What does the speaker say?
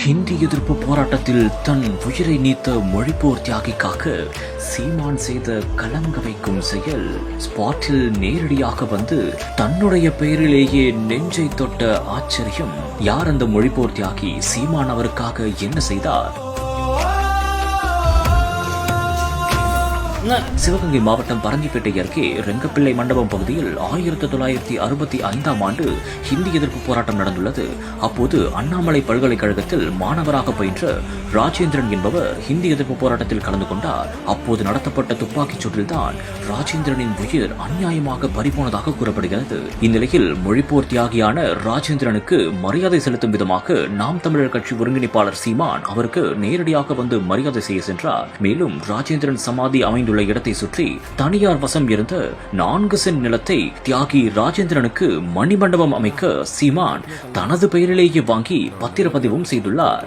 ஹிந்தி எதிர்ப்பு போராட்டத்தில் தன் உயிரை நீத்த மொழிப்போர் தியாகிக்காக சீமான் செய்த கலங்க வைக்கும் செயல். ஸ்பாட்டில் நேரடியாக வந்து தன்னுடைய பெயரிலேயே நெஞ்சை தொட்ட ஆச்சரியம். யார் அந்த மொழிப்போர் தியாகி? சீமான் அவருக்காக என்ன செய்தார்? சிவகங்கை மாவட்டம் பரங்கிப்பேட்டை அருகே ரெங்கப்பிள்ளை மண்டபம் பகுதியில் 1965 ஆண்டு ஹிந்தி எதிர்ப்பு போராட்டம் நடந்துள்ளது. அப்போது அண்ணாமலை பல்கலைக்கழகத்தில் மாணவராக பயின்ற ராஜேந்திரன் என்பவர் ஹிந்தி எதிர்ப்பு போராட்டத்தில் கலந்து கொண்டார். அப்போது நடத்தப்பட்ட துப்பாக்கிச் சூட்டில்தான் ராஜேந்திரனின் உயிர் அநியாயமாக பறிபோனதாக கூறப்படுகிறது. இந்நிலையில் மொழிப்போர் தியாகியான ராஜேந்திரனுக்கு மரியாதை செலுத்தும் விதமாக நாம் தமிழர் கட்சி ஒருங்கிணைப்பாளர் சீமான் அவருக்கு நேரடியாக வந்து மரியாதை செய்ய சென்றார். மேலும் ராஜேந்திரன் சமாதி அமைந்துள்ள இடத்தை சுற்றி தனியார் வசம் இருந்த 4 சென்ட் நிலத்தை தியாகி ராஜேந்திரனுக்கு மணிமண்டபம் அமைக்க சீமான் தனது பெயரிலேயே வாங்கி பத்திரப்பதிவும் செய்துள்ளார்.